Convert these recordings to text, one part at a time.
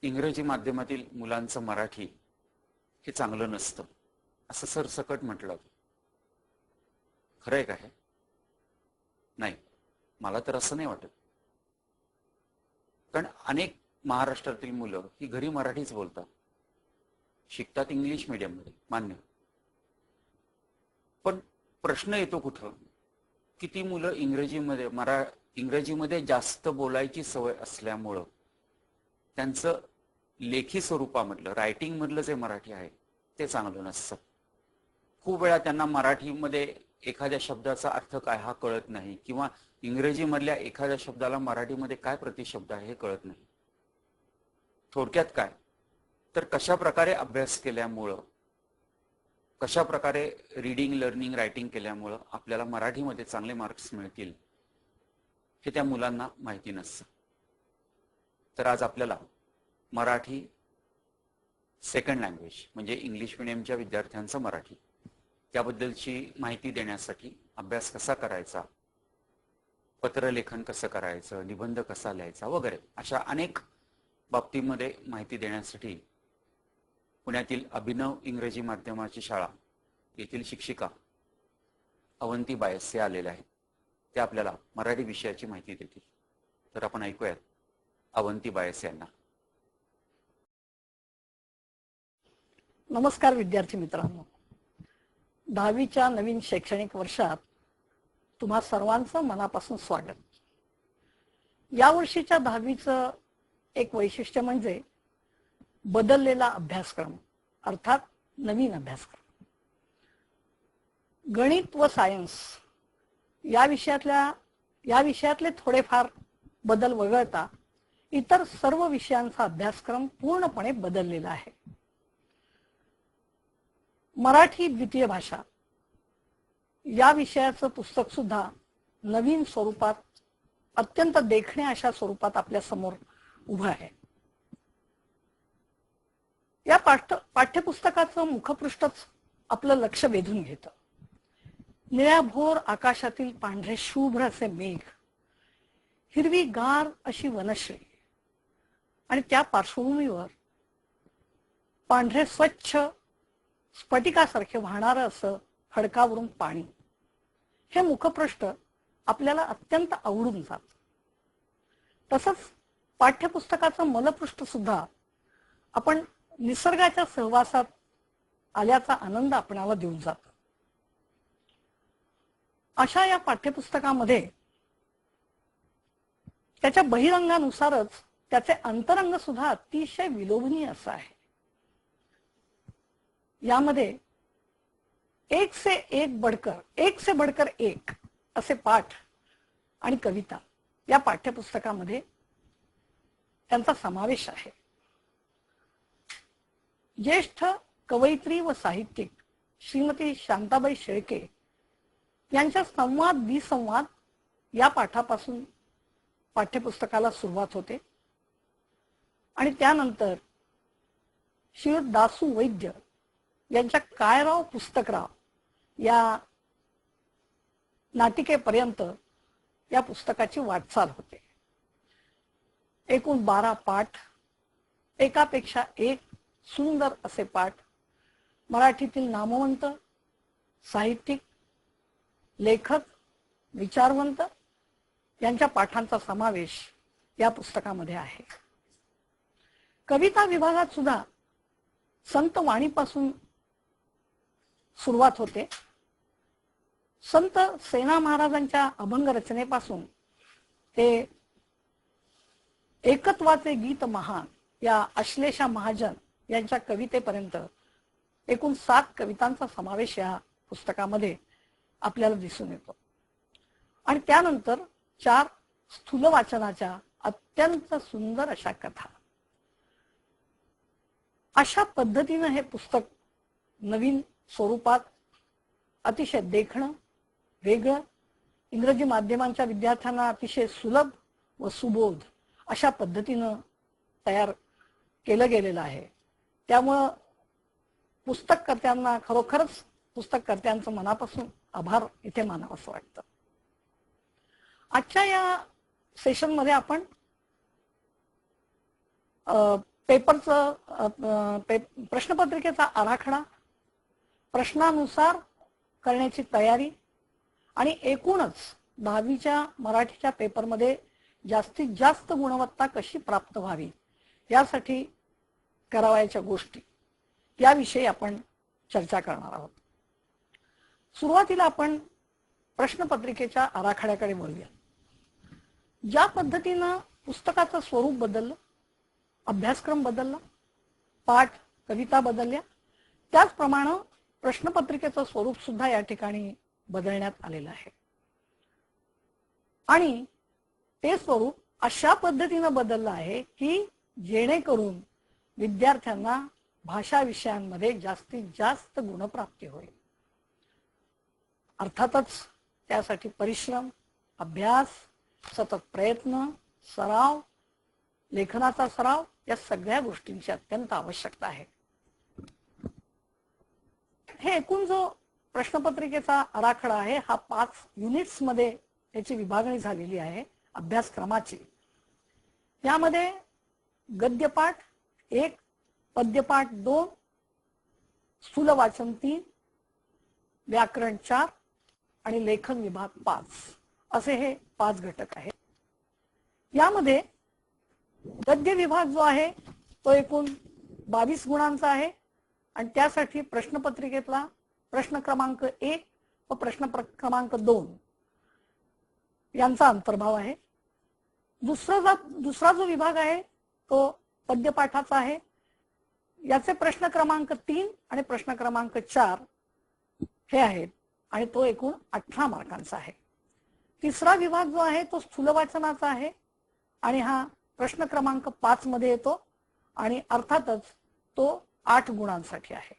इंग्रजी माध्यमातील मुलांचं मराठी हे चांगलं नसतं असं सरसकट म्हटलं. खरं आहे का हे? नाही, मला तर असं नाही वाटत. कारण अनेक महाराष्ट्रातील मुलं ही घरी मराठीच बोलतात, शिकतात इंग्लिश मीडियममध्ये, मान्य. पण प्रश्न येतो कुठं की ती मुलं इंग्रजीमध्ये जास्त बोलायची सवय असल्यामुळं त्यांचं लेखी स्वरूपामधलं, रायटिंग मधलं जे मराठी आहे ते चांगलं नसतं. खूप वेळा त्यांना मराठीमध्ये एखाद्या शब्दाचा अर्थ काय हा कळत नाही, किंवा इंग्रजीमधल्या एखाद्या शब्दाला मराठीमध्ये काय प्रतिशब्द आहे हे कळत नाही. थोडक्यात काय तर कशा प्रकारे अभ्यास केल्यामुळं, कशा प्रकारे रीडिंग, लर्निंग, रायटिंग केल्यामुळं आपल्याला मराठीमध्ये चांगले मार्क्स मिळतील हे त्या मुलांना माहिती नसतं. तर आज आपल्याला मराठी सेकंड लँग्वेज म्हणजे इंग्लिश मिडियमच्या विद्यार्थ्यांचं मराठी त्याबद्दलची माहिती देण्यासाठी, अभ्यास कसा करायचा, पत्रलेखन कसं करायचं, निबंध कसा लिहायचा वगैरे अशा अनेक बाबतीमध्ये माहिती देण्यासाठी पुण्यातील अभिनव इंग्रजी माध्यमाची शाळा येथील शिक्षिका अवंती बायस हे आलेले आहेत. ते आपल्याला मराठी विषयाची माहिती देतील. तर आपण ऐकूयात अवंती बायस यांना. नमस्कार विद्यार्थी मित्रांनो. 10वीच्या नवीन शैक्षणिक वर्षात तुम्हा सर्वांचं मनापासून स्वागत. या वर्षीच्या 10वीचं एक वैशिष्ट्य म्हणजे बदललेला अभ्यासक्रम, अर्थात नवीन अभ्यासक्रम. गणित व सायन्स या विषयातले थोडेफार बदल वगळता इतर सर्व विषयांचा अभ्यासक्रम पूर्णपणे बदललेला आहे. मराठी द्वितीय भाषा या विषयाचं पुस्तक सुद्धा नवीन स्वरूपात, अत्यंत देखणे अशा स्वरूपात आपल्या समोर उभं आहे. या पाठ्यपुस्तकाचं मुखपृष्ठच आपलं लक्ष वेधून घेतं. निळ्याभोर आकाशातील पांढरे शुभ्र असे मेघ, हिरवी गार अशी वनश्री आणि त्या पार्श्वभूमीवर पांढरे स्वच्छ स्फटिकासारखे वाहणारं असं खडकावरून पाणी, हे मुखपृष्ठ आपल्याला अत्यंत आवडून जात. तसंच पाठ्यपुस्तकाचं मलपृष्ठ सुद्धा आपण निसर्गाच्या सहवासात आल्याचा आनंद आपणाला देऊन जातो. अशा या पाठ्यपुस्तकामध्ये त्याच्या बहिरंगानुसारच त्याचे अंतरंग सुद्धा अतिशय विलोभनीय असं आहे. यामध्ये एक से बढ़कर एक असे पाठ आणि कविता या पाठ्यपुस्तकामध्ये त्यांचा समावेश आहे. ज्येष्ठ कवयित्री व साहित्यिक श्रीमती शांताबाई शेळके यांच्या संवाद विसंवाद या पाठापासून पाठ्यपुस्तकाला सुरुवात होते आणि त्यानंतर श्री दासू वैद्य यांच्या काय राव पुस्तकराव या नाटिकेपर्यंत या पुस्तकाची वाटचाल होते. एकूण 12 पाठ, एकापेक्षा एक सुंदर असे पाठ, मराठीतील नामवंत साहित्यिक, लेखक, विचारवंत यांच्या पाठांचा समावेश या पुस्तकामध्ये आहे. कविता विभागात सुद्धा संत वाणीपासून सुरुवात होते. संत सेना महाराजांच्या अभंग रचनेपासून ते एकत्वाचे गीत महान या अश्लेषा महाजन यांच्या कवितेपर्यंत एकूण 7 कवितांचा समावेश या पुस्तकामध्ये आपल्याला दिसून येतो. आणि त्यानंतर 4 स्थूल वाचनाच्या अत्यंत सुंदर अशा कथा. अशा पद्धतीने हे पुस्तक नवीन स्वरूपात, अतिशय देखणं, वेगळं, इंग्रजी माध्यमांच्या विद्यार्थ्यांना अतिशय सुलभ व सुबोध अशा पद्धतीनं तयार केलं गेलेलं आहे. त्यामुळं पुस्तककर्त्यांना खरोखरच पुस्तककर्त्यांचं मनापासून आभार इथे मानावंसं वाटतं. आजच्या या सेशनमध्ये आपण प्रश्नपत्रिकेचा आराखडा, प्रश्नानुसार करण्याची तयारी आणि एकूणच 10वीच्या मराठीच्या पेपरमध्ये जास्तीत जास्त गुणवत्ता कशी प्राप्त व्हावी यासाठी करावयाच्या गोष्टी याविषयी आपण चर्चा करणार आहोत. सुरुवातीला आपण प्रश्नपत्रिकेच्या आराखड्याकडे वळूया. ज्या पद्धतीनं पुस्तकाचं स्वरूप बदललं, अभ्यासक्रम बदलला, पाठ कविता बदलल्या, त्याचप्रमाणे प्रश्नपत्रिकेचं स्वरूप सुद्धा या ठिकाणी बदलण्यात आलेलं आहे. आणि ते स्वरूप अशा पद्धतीनं बदललं आहे की जेणेकरून विद्यार्थ्यांना भाषा विषयांमध्ये जास्तीत जास्त गुणप्राप्ती होईल. अर्थातच त्यासाठी परिश्रम, अभ्यास, सतत प्रयत्न, सराव, लेखनाचा सराव या सगळ्या गोष्टींची अत्यंत आवश्यकता आहे. हे एकूण जो प्रश्नपत्रिकेचा आराखडा आहे हा 5 युनिट्स मध्ये त्याची विभागणी झालेली आहे अभ्यासक्रमाची. यामध्ये गद्यपाठ 1, पद्यपाठ 2, स्थूल वाचन 3, व्याकरण 4 आणि लेखन विभाग 5 असे हे 5 घटक आहेत. यामध्ये गद्य विभाग जो आहे तो एकूण 22 गुणांचा आहे आणि त्यासाठी प्रश्नपत्रिकेतला प्रश्न क्रमांक 1 व प्रश्न क्रमांक 2 यांचा अंतर्भाव आहे. दुसरा जो विभाग आहे तो पद्यपाठाचा आहे. याचे प्रश्न क्रमांक 3 आणि प्रश्न क्रमांक 4 हे आहेत आणि तो एकूण 18 मार्कांचा आहे. तिसरा विभाग जो आहे तो स्थूल वाचनाचा आहे आणि हा प्रश्न क्रमांक 5 मध्ये येतो आणि अर्थातच तो 8 गुणांसाठी आहे.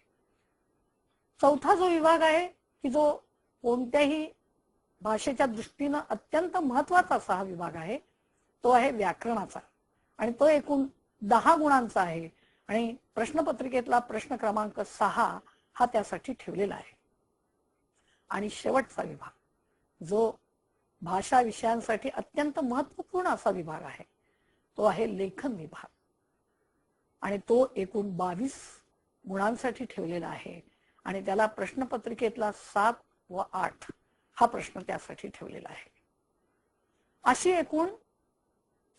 चौथा जो विभाग आहे की जो कोणत्याही भाषेच्या दृष्टीनं अत्यंत महत्वाचा असा हा विभाग आहे तो आहे व्याकरणाचा आणि तो एकूण 10 गुणांचा आहे आणि प्रश्नपत्रिकेतला प्रश्न क्रमांक 6 हा त्यासाठी ठेवलेला आहे. आणि शेवटचा विभाग जो भाषा विषयांसाठी अत्यंत महत्वपूर्ण असा विभाग आहे तो आहे लेखन विभाग आणि तो एकूण 22 गुणांसाठी ठेवलेला आहे आणि त्याला प्रश्नपत्रिकेतला 7 व 8 हा प्रश्न त्यासाठी ठेवलेला आहे. अशी एकूण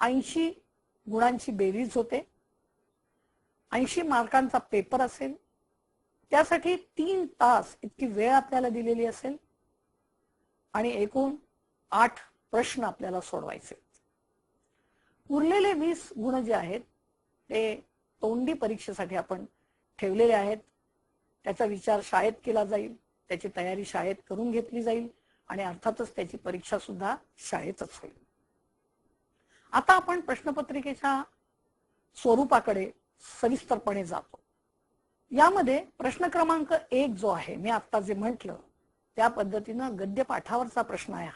80 गुणांची बेरीज होते. 80 मार्कांचा पेपर असेल. त्यासाठी 3 तास इतकी वेळ आपल्याला दिलेली असेल आणि एकूण 8 प्रश्न आपल्याला सोडवायचे. उरलेले 20 गुण जे आहेत ते तोंडी परीक्षेसाठी आपण ठेवलेले आहेत. त्याचा विचार शाळेत केला जाईल, त्याची तयारी शाळेत करून घेतली जाईल आणि अर्थातच त्याची परीक्षा सुद्धा शाळेतच होईल. आता आपण प्रश्नपत्रिकेच्या स्वरूपाकडे सविस्तरपणे जातो. यामध्ये प्रश्न क्रमांक 1 जो आहे मी आता जे म्हटलं त्या पद्धतीनं गद्यपाठावरचा प्रश्न आहे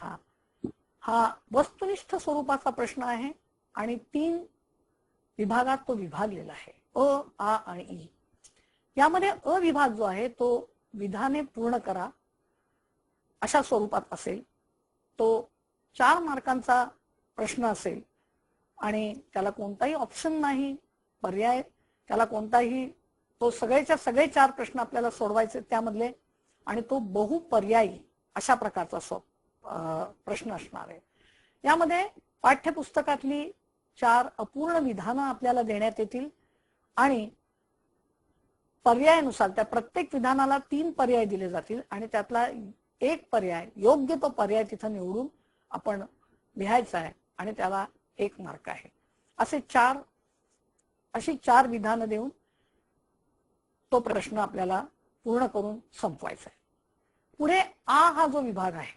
हा वस्तुनिष्ठ स्वरूपाचा प्रश्न आहे आणि 3 विभागात तो विभागलेला आहे अ, आ आणि ई. यामध्ये अ विभाग जो आहे तो विधाने पूर्ण करा अशा स्वरूपात असेल. तो 4 मार्कांचा प्रश्न असेल आणि त्याला कोणताही ऑप्शन नाही, पर्याय त्याला कोणताही, तो सगळेच्या सगळे 4 प्रश्न आपल्याला सोडवायचे त्यामधले आणि तो बहुपर्यायी अशा प्रकारचा प्रश्न असणार आहे. यामध्ये पाठ्यपुस्तकातली 4 अपूर्ण विधानं आपल्याला देण्यात येतील आणि पर्यायानुसार त्या प्रत्येक विधानाला 3 पर्याय दिले जातील आणि त्यातला एक पर्याय योग्य तो पर्याय तिथं निवडून आपण लिहायचा आहे आणि त्याला 1 मार्क आहे. अशी 4 विधानं देऊन तो प्रश्न आपल्याला पूर्ण करून संपवायचा आहे. पुढे आ हा जो विभाग आहे,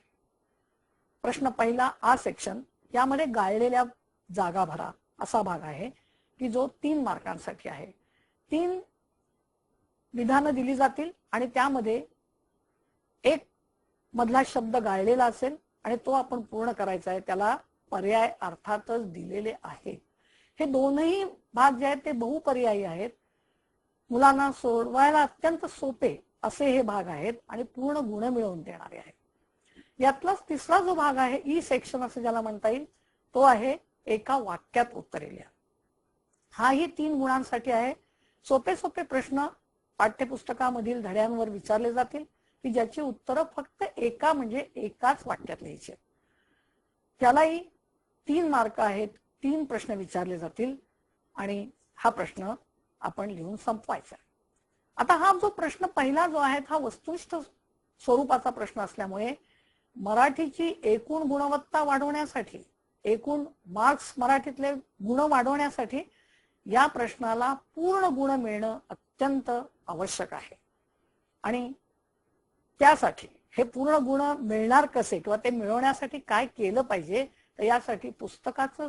प्रश्न पहिला आ सेक्शन, यामध्ये गाळलेल्या जागा भरा असा भाग आहे की जो 3 मार्कांसाठी आहे. 3 विधानं दिली जातील आणि त्यामध्ये एक मधला शब्द गाळलेला असेल आणि तो आपण पूर्ण करायचा आहे. त्याला पर्याय अर्थातच दिलेले आहेत. हे दोनही भाग जे आहेत ते बहुपर्यायी आहेत. मुलांना सोडवायला अत्यंत सोपे असे हे भाग आहेत आणि पूर्ण गुण मिळवून देणारे आहेत. यातलाच तिसरा जो भाग आहे ई सेक्शन असं ज्याला म्हणता येईल तो आहे एका वाक्यात उत्तरे लिहा. हाही 3 गुणांसाठी आहे. सोपे सोपे प्रश्न पाठ्यपुस्तकामधील धड्यांवर विचारले जातील की ज्याची उत्तरं फक्त एकाच वाक्यात लिहायची. त्यालाही 3 मार्क आहेत. 3 प्रश्न विचारले जातील आणि हा प्रश्न आपण लिहून संपवायचा. आता हा जो प्रश्न पहिला जो आहे हा वस्तुनिष्ठ स्वरूपाचा प्रश्न असल्यामुळे मराठीची एकूण गुणवत्ता वाढवण्यासाठी, एकूण मार्क्स मराठीतले गुण वाढवण्यासाठी या प्रश्नाला पूर्ण गुण मिळणं अत्यंत आवश्यक आहे. आणि त्यासाठी हे पूर्ण गुण मिळणार कसे किंवा ते मिळवण्यासाठी काय केलं पाहिजे, तर यासाठी पुस्तकाचं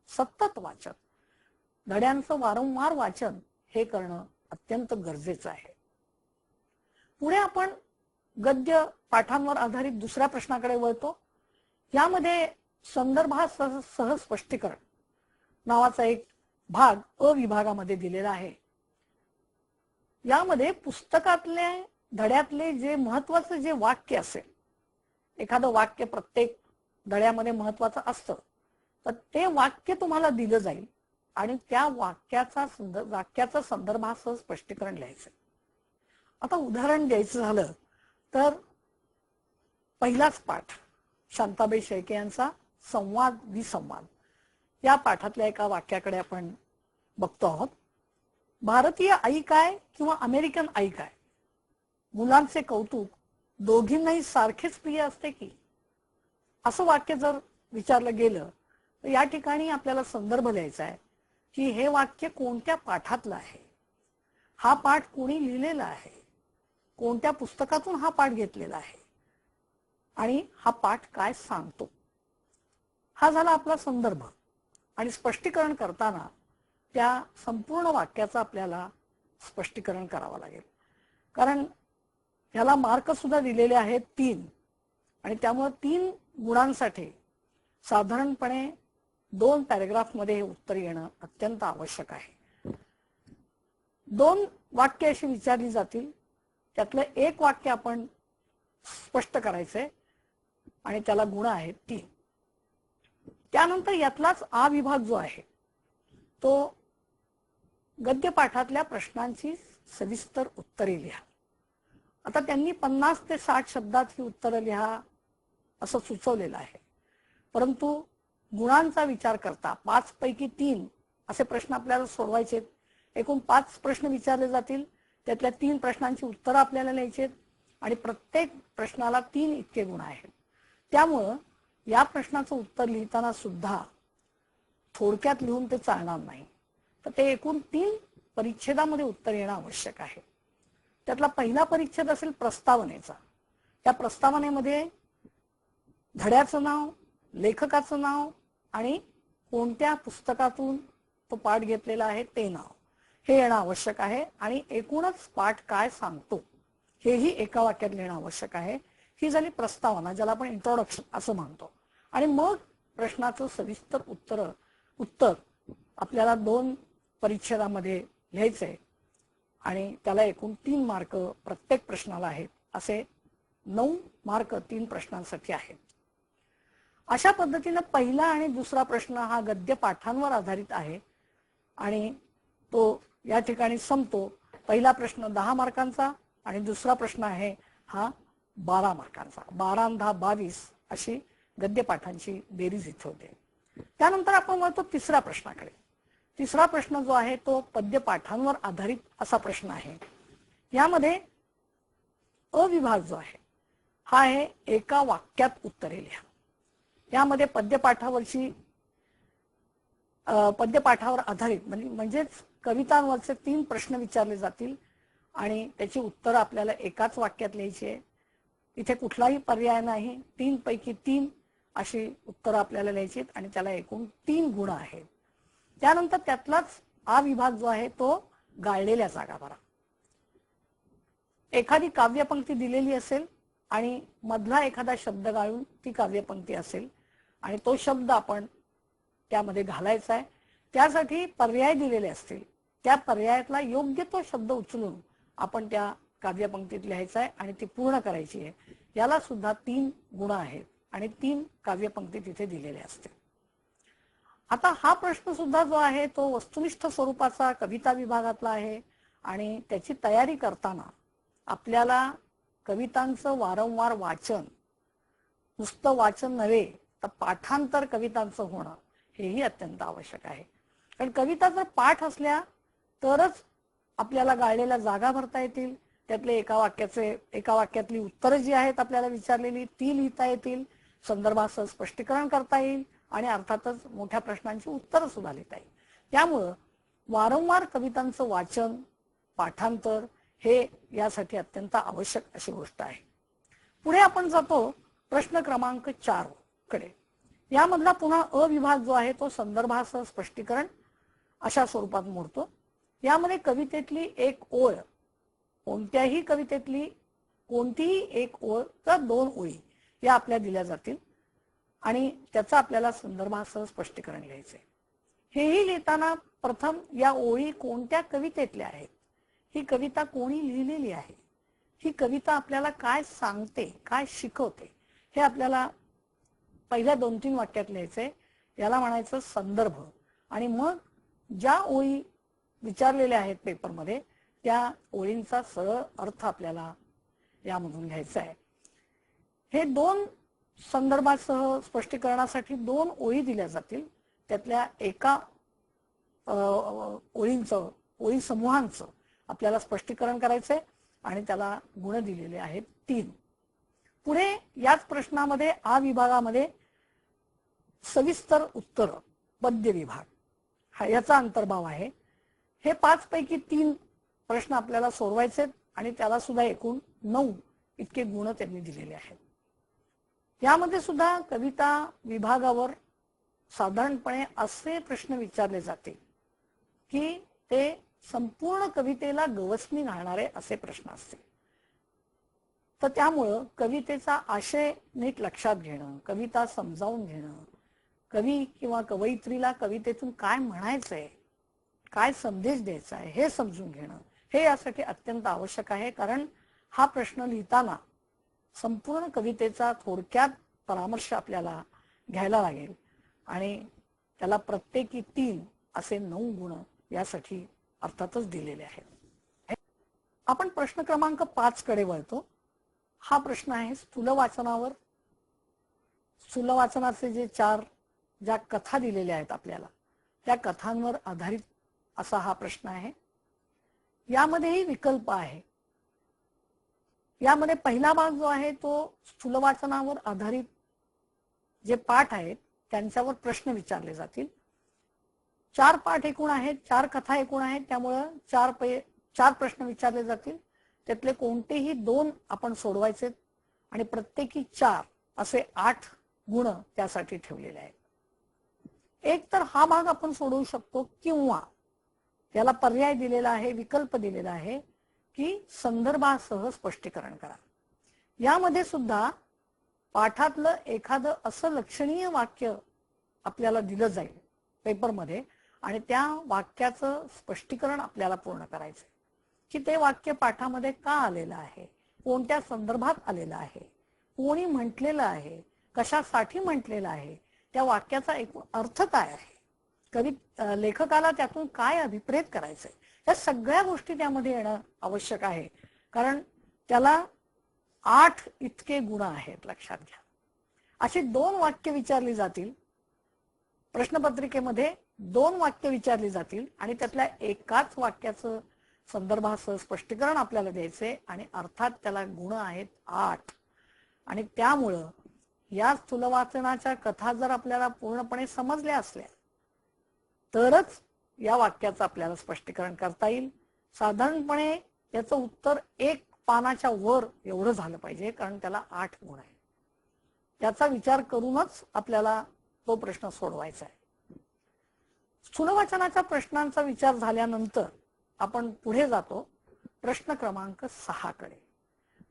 सतत वाचन, धड्यांचं वारंवार वाचन हे करणं अत्यंत गरजेचं आहे. पुढे आपण गद्य पाठांवर आधारित दुसऱ्या प्रश्नाकडे वळतो. यामध्ये संदर्भासह स्पष्टीकरण नावाचा एक भाग अ विभागामध्ये दिलेला आहे. यामध्ये पुस्तकातले धड्यातले जे महत्वाचं जे वाक्य असेल, एखादं वाक्य प्रत्येक धड्यामध्ये महत्वाचं असतं, तर ते वाक्य तुम्हाला दिलं जाईल आणि त्या वाक्याचं संदर्भासह स्पष्टीकरण लिहायचं. आता उदाहरण द्यायचं झालं तर पहिलाच पाठ शांताबाई शेळके यांचा संवाद विसंवाद या पाठातल्या एका वाक्याकडे आपण बघतो आहोत. भारतीय आई काय किंवा अमेरिकन आई काय, मुलांचे कौतुक दोघींनाही सारखेच प्रिय असते की, असं वाक्य जर विचारलं गेलं तर या ठिकाणी आपल्याला संदर्भ लिहायचा आहे की हे वाक्य कोणत्या पाठातलं आहे, हा पाठ कोणी लिहिलेला आहे, कोणत्या पुस्तकातून हा पाठ घेतलेला आहे आणि हा पाठ काय सांगतो. हा झाला आपला संदर्भ. आणि स्पष्टीकरण करताना त्या संपूर्ण वाक्याचं आपल्याला स्पष्टीकरण करावं लागेल, कारण ह्याला मार्क सुद्धा दिलेले आहेत 3 आणि त्यामुळे 3 गुणांसाठी साधारणपणे 2 पॅरेग्राफ मध्ये हे उत्तर येणं अत्यंत आवश्यक आहे. 2 वाक्य अशी विचारली जातील, त्यातलं एक वाक्य आपण स्पष्ट करायचंय आणि त्याला गुण आहेत 3. त्यानंतर यातलाच आ विभाग जो आहे तो गद्यपाठातल्या प्रश्नांची सविस्तर उत्तरे लिहा. आता त्यांनी 50 ते 60 शब्दात ही उत्तरं लिहा असं सुचवलेलं आहे, परंतु गुणांचा विचार करता 5 पैकी 3 असे प्रश्न आपल्याला सोडवायचे. एकूण 5 प्रश्न विचारले जातील, त्यातल्या 3 प्रश्नांची उत्तरं आपल्याला लिहायची आणि प्रत्येक प्रश्नाला 3 इतके गुण आहेत. त्यामुळं या प्रश्नाचं उत्तर लिहिताना सुद्धा थोडक्यात लिहून ते चालणार नाही, तर ते एकूण 3 परिच्छेदामध्ये उत्तर येणं आवश्यक आहे. त्यातला पहिला परिच्छेद असेल प्रस्तावनेचा. त्या प्रस्तावनेमध्ये धड्याचं नाव, लेखकाचं नाव आणि कोणत्या पुस्तकातून तो पाठ घेतलेला आहे ते नाव हे येणं आवश्यक आहे. आणि एकूणच पाठ काय सांगतो हेही एका वाक्यात लिहिणं आवश्यक आहे. ही झाली प्रस्तावना, ज्याला आपण इंट्रोडक्शन असं म्हणतो. आणि मग प्रश्नाचं सविस्तर उत्तर आपल्याला 2 परिच्छेदामध्ये लिहायचंय आणि त्याला एकूण 3 मार्क प्रत्येक प्रश्नाला आहेत. असे 9 मार्क 3 प्रश्नांसाठी आहेत. अशा पद्धतीनं पहिला आणि दुसरा प्रश्न हा गद्य पाठांवर आधारित आहे आणि तो या ठिकाणी संपतो. पहिला प्रश्न 10 मार्कांचा आणि दुसरा प्रश्न आहे हा 12 मार्कांचा. 12 आणि 10 22 अशी गद्यपाठांची बेरीज इथे होते. त्यानंतर आपण वळतो तिसऱ्या प्रश्नाकडे. तिसरा प्रश्न जो आहे तो पद्यपाठांवर आधारित असा प्रश्न आहे. यामध्ये अ विभाग जो आहे हा आहे एका वाक्यात उत्तरे लिहा. यामध्ये पद्यपाठावर आधारित म्हणजेच कवितांवरचे 3 प्रश्न विचारले जातील आणि त्याची उत्तरं आपल्याला एकाच वाक्यात लिहायची आहे. इथे कुठलाही पर्याय नाही. 3 पैकी 3 अशी उत्तरं आपल्याला लिहायची आहेत आणि त्याला एकूण 3 गुण आहेत. त्यानंतर त्यातलाच आ विभाग जो आहे तो गाळलेल्या जागा भरा. एखादी काव्यपंक्ती दिलेली असेल आणि मधला एखादा शब्द गाळून ती काव्यपंक्ती असेल आणि तो शब्द आपण त्यामध्ये घालायचा आहे. त्यासाठी पर्याय दिलेले असतील, त्या पर्यायातला योग्य तो शब्द उचलून आपण त्या काव्यपंक्तीत लिहायचा आहे आणि ती पूर्ण करायची आहे. याला सुद्धा 3 गुण आहेत आणि 3 काव्यपंक्ती तिथे दिलेले असते. आता हा प्रश्न सुद्धा जो आहे तो वस्तुनिष्ठ स्वरूपाचा कविता विभागातला आहे आणि त्याची तयारी करताना आपल्याला कवितांचं वारंवार वाचन, नुसतं वाचन नव्हे तर पाठांतर कवितांचं होणं हेही अत्यंत आवश्यक आहे. कारण कविता जर पाठ असल्या तरच आपल्याला गाळलेल्या जागा भरता येतील, त्यातले एका वाक्यातली उत्तरं जी आहेत आपल्याला विचारलेली ती लिहिता येतील, संदर्भासह स्पष्टीकरण करता येईल आणि अर्थातच मोठ्या प्रश्नांची उत्तरं सुद्धा लिहिता येईल. त्यामुळं वारंवार कवितांचं वाचन, पाठांतर हे यासाठी अत्यंत आवश्यक अशी गोष्ट आहे. पुढे आपण जातो प्रश्न क्रमांक 4 कडे. यामधला पुन्हा अ विभाग जो आहे तो संदर्भासह स्पष्टीकरण अशा स्वरूपात मोडतो. यामध्ये कवितेतली एक ओळ, कोणत्याही कवितेतली कोणतीही एक ओळ किंवा 2 ओळी या आपल्या दिल्या जातील आणि त्याचं आपल्याला संदर्भासह स्पष्टीकरण लिहायचंय. हेही लिहिताना प्रथम या ओळी कोणत्या कवितेतल्या आहेत, ही कविता कोणी लिहिलेली आहे, ही कविता आपल्याला काय सांगते, काय शिकवते, हे आपल्याला पहिल्या 2-3 वाक्यात लिहायचंय. याला म्हणायचं संदर्भ. आणि मग ज्या ओळी विचारलेल्या आहेत पेपरमध्ये त्या ओळींचा सरळ अर्थ आपल्याला यामधून घ्यायचा आहे. हे 2 संदर्भासह स्पष्टीकरणासाठी 2 ओळी दिल्या जातील. त्यातल्या एका ओळी समूहांचं आपल्याला स्पष्टीकरण करायचंय आणि त्याला गुण दिलेले आहेत 3. पुढे याच प्रश्नामध्ये आ विभागामध्ये सविस्तर उत्तर पद्य विभाग हा याचा अंतर्भाव आहे. हे 5 पैकी 3 प्रश्न आपल्याला सोडवायचे आणि त्याला सुद्धा एकूण 9 इतके गुण त्यांनी दिलेले आहेत. यामध्ये सुद्धा कविता विभागावर साधारणपणे असे प्रश्न विचारले जाते की ते संपूर्ण कवितेला गवसणी घालणारे असे प्रश्न असतील. तर त्यामुळं कवितेचा आशय नीट लक्षात घेणं, कविता समजावून घेणं, कवी किंवा कवयित्रीला कवितेतून काय म्हणायचंय, काय संदेश द्यायचा आहे हे समजून घेणं हे यासाठी अत्यंत आवश्यक आहे. कारण हा प्रश्न लिहिताना संपूर्ण कवितेचा थोडक्यात परामर्श आपल्याला घ्यायला लागेल आणि त्याला प्रत्येकी 3 असे 9 गुण यासाठी अर्थातच दिलेले आहेत. आपण प्रश्न क्रमांक 5 कडे वळतो. हा प्रश्न आहे स्थूल वाचनावर. स्थूल वाचनाचे जे 4 ज्या कथा दिलेल्या आहेत आपल्याला त्या कथांवर आधारित असा हा प्रश्न आहे. यामध्येही विकल्प आहे. यामध्ये पहिला भाग जो आहे तो स्थूल वाचनावर आधारित जे पाठ आहेत त्यांच्यावर प्रश्न विचारले जातील. 4 पाठ एकूण आहेत, 4 कथा एकूण आहेत, त्यामुळं 4 प्रश्न विचारले जातील. त्यातले कोणतेही 2 आपण सोडवायचे आणि प्रत्येकी 4 असे 8 गुण त्यासाठी ठेवलेले आहेत. एक तर हा भाग आपण सोडवू शकतो किंवा याला पर्याय दिलेला आहे, विकल्प दिलेला आहे की संदर्भासह स्पष्टीकरण करा. यामध्ये सुद्धा पाठातलं एखादं असं लक्षणीय वाक्य आपल्याला दिलं जाईल पेपरमध्ये आणि त्या वाक्याचं स्पष्टीकरण आपल्याला पूर्ण करायचं की ते वाक्य पाठामध्ये का आलेलं आहे, कोणत्या संदर्भात आलेलं आहे, कोणी म्हटलेलं आहे, कशासाठी म्हटलेलं आहे, त्या वाक्याचा एकूण अर्थ काय आहे, लेखकाला त्यातून काय अभिप्रेत करायचंय, या सगळ्या गोष्टी त्यामध्ये येणं आवश्यक आहे. कारण त्याला 8 इतके गुण आहेत, लक्षात घ्या. अशी 2 वाक्य विचारली जातील प्रश्नपत्रिकेमध्ये, 2 वाक्य विचारली जातील आणि त्यातल्या एकाच वाक्याचं संदर्भासह स्पष्टीकरण आपल्याला द्यायचे आणि अर्थात त्याला गुण आहेत 8. आणि त्यामुळं या स्थूल वाचनाच्या कथा जर आपल्याला पूर्णपणे समजल्या असल्या तरच या वाक्याचं आपल्याला स्पष्टीकरण करता येईल. साधारणपणे याचं उत्तर 1 पानाच्या वर एवढं झालं पाहिजे, कारण त्याला 8 गुण आहे. त्याचा विचार करूनच आपल्याला तो प्रश्न सोडवायचा आहे. स्थूल वाचनाच्या प्रश्नांचा विचार झाल्यानंतर आपण पुढे जातो प्रश्न क्रमांक 6 कडे.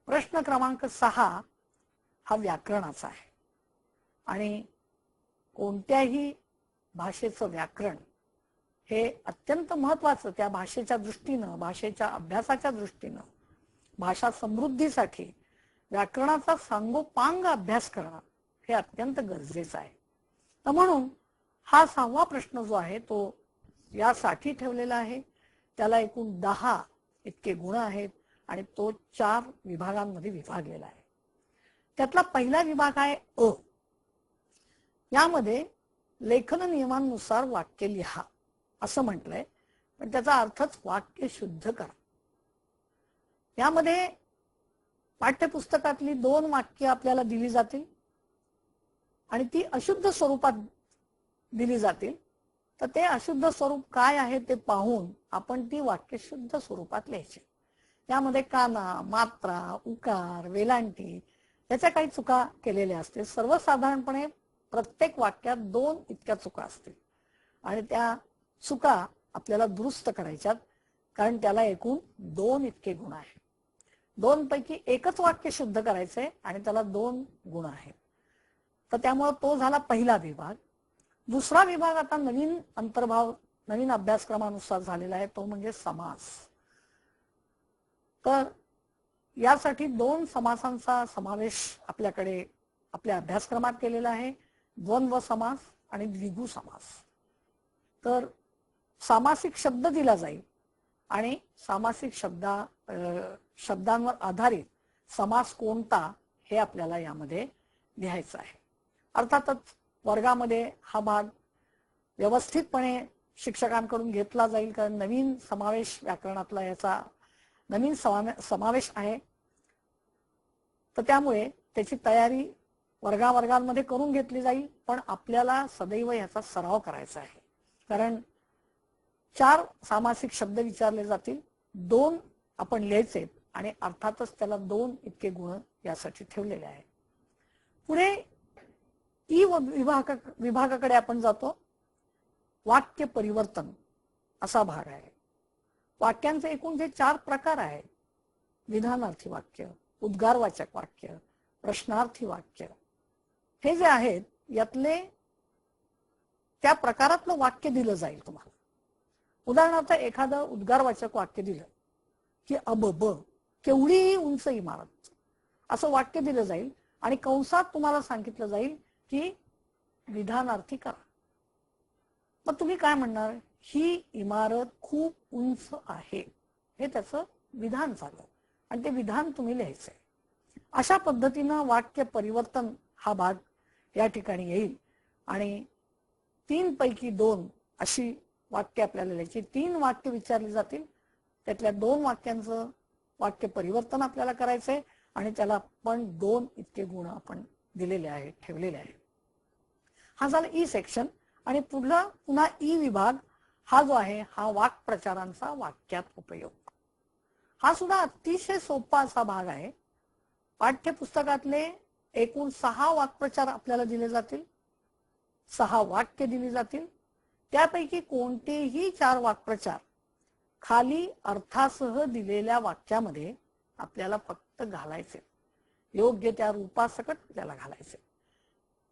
प्रश्न क्रमांक 6 हा व्याकरणाचा आहे आणि कोणत्याही भाषेचं व्याकरण हे अत्यंत महत्वाचं, त्या भाषेच्या दृष्टीनं, भाषेच्या अभ्यासाच्या दृष्टीनं, भाषा समृद्धीसाठी व्याकरणाचा सांगोपांग अभ्यास करणं हे अत्यंत गरजेचं आहे. तर म्हणून हा 6वा प्रश्न जो आहे तो यासाठी ठेवलेला आहे, त्याला एकूण 10 इतके गुण आहेत आणि तो 4 विभागांमध्ये विभागलेला आहे. त्यातला पहिला विभाग आहे अ. यामध्ये लेखन नियमांनुसार वाक्य लिहा असं म्हटलंय, पण त्याचा अर्थच वाक्य शुद्ध करा. यामध्ये पाठ्यपुस्तकातली 2 वाक्य आपल्याला दिली जातील आणि ती अशुद्ध स्वरूपात दिली जातील. तर ते अशुद्ध स्वरूप काय आहे ते पाहून आपण ती वाक्य शुद्ध स्वरूपात लिहायची. यामध्ये काना, मात्रा, उकार, वेलांटी याच्या काही चुका केलेल्या असतील. सर्वसाधारणपणे प्रत्येक वाक्यात 2 इतक्या चुका असतील आणि त्या चुका आपल्याला दुरुस्त करायच्यात, कारण त्याला एकूण 2 इतके गुण आहेत. 2 पैकी एकच वाक्य शुद्ध करायचंय आणि त्याला 2 गुण आहेत. तर त्यामुळे तो झाला पहिला विभाग. दुसरा विभाग आता नवीन अंतर्भाव, नवीन अभ्यासक्रमानुसार झालेला आहे, तो म्हणजे समास. तर यासाठी 2 समासांचा समावेश आपल्याकडे आपल्या अभ्यासक्रमात केलेला आहे, द्वंद्व समास आणि द्विगु समास. तर सामासिक शब्द दिला जाईल आणि सामासिक शब्दांवर आधारित समास कोणता हे आपल्याला यामध्ये लिहायचं आहे. अर्थातच वर्गामध्ये हा भाग व्यवस्थितपणे शिक्षकांकडून घेतला जाईल, कारण नवीन समावेश व्याकरणातला याचा नवीन समावेश आहे. तर त्यामुळे त्याची तयारी वर्गामध्ये करून घेतली जाईल, पण आपल्याला सदैव याचा सराव करायचा आहे. कारण 4 सामासिक शब्द विचारले जातील, 2 आपण लिहायचे आणि अर्थातच त्याला 2 इतके गुण यासाठी ठेवलेले आहेत. पुढे ई विभागाकडे आपण जातो. वाक्य परिवर्तन असा भाग आहे. वाक्यांचे एकूण जे 4 प्रकार आहेत, विधानार्थी वाक्य, उद्गारवाचक वाक्य, प्रश्नार्थी वाक्य, हे जे आहेत यातले त्या प्रकारातलं वाक्य दिलं जाईल तुम्हाला. उदाहरणार्थ एखादं उद्गारवाचक वाक्य दिलं की अबब, केवढी उंच इमारत, असं वाक्य दिलं जाईल आणि कंसात तुम्हाला सांगितलं जाईल की विधानार्थी करा. मग तुम्ही काय म्हणणार? ही इमारत खूप उंच आहे, हे त्याचं विधान झालं आणि ते विधान तुम्ही लिहायचंय. अशा पद्धतीनं वाक्य परिवर्तन हा भाग या ठिकाणी येईल आणि 3 पैकी 2 अशी वाक्य आपल्याला लिहायची. 3 वाक्य विचारली जातील, त्यातल्या 2 वाक्यांचं वाक्य परिवर्तन आपल्याला करायचंय आणि त्याला पण 2 इतके गुण आपण दिलेले आहेत, ठेवलेले आहेत. हा झाला ई सेक्शन. आणि पुन्हा ई विभाग हा जो आहे हा वाक्प्रचारांचा वाक्यात उपयोग. हा सुद्धा अतिशय सोपा असा भाग आहे. पाठ्यपुस्तकातले एकूण 6 वाक्प्रचार आपल्याला दिले जातील, 6 वाक्य दिली जातील. त्यापैकी कोणतेही 4 वाक्प्रचार खाली अर्थासह दिलेल्या वाक्यामध्ये आपल्याला फक्त घालायचे, योग्य त्या रूपासकट त्याला घालायचे.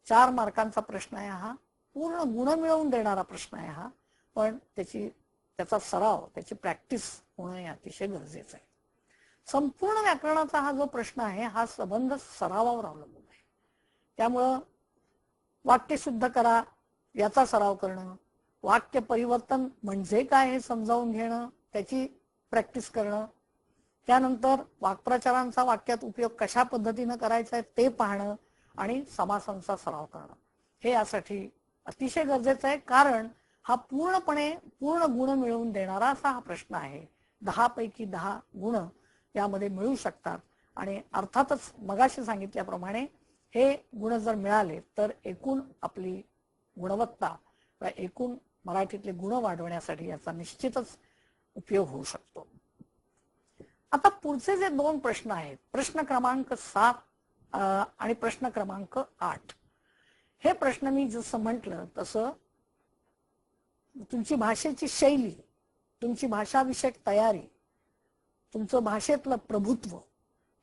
4 मार्कांचा प्रश्न आहे हा, पूर्ण गुण मिळवून देणारा प्रश्न आहे हा, पण त्याचा सराव, त्याची प्रॅक्टिस होणं हे अतिशय गरजेचं आहे. संपूर्ण व्याकरणाचा हा जो प्रश्न आहे हा संबंध सरावावर अवलंबून आहे. त्यामुळं वाक्य शुद्ध करा याचा सराव करणं, वाक्य परिवर्तन म्हणजे काय हे समजावून घेणं, त्याची प्रॅक्टिस करणं, त्यानंतर वाक्प्रचारांचा वाक्यात उपयोग कशा पद्धतीनं करायचा आहे ते पाहणं आणि समासांचा सराव करणं हे यासाठी अतिशय गरजेचं आहे. कारण हा पूर्ण गुण मिळवून देणारा असा हा प्रश्न आहे. 10 पैकी 10 गुण यामध्ये मिळू शकतात आणि अर्थातच मगाशी सांगितल्याप्रमाणे हे गुण जर मिळाले तर एकूण आपली गुणवत्ता व एकूण मराठीतले गुण वाढवण्यासाठी याचा निश्चितच उपयोग होऊ शकतो. आता पुढचे जे 2 प्रश्न आहेत, प्रश्न क्रमांक 7 आणि प्रश्न क्रमांक 8, हे प्रश्न मी जसं म्हटलं तसं तुमची भाषेची शैली, तुमची भाषाविषयक तयारी, तुमचं भाषेतलं प्रभुत्व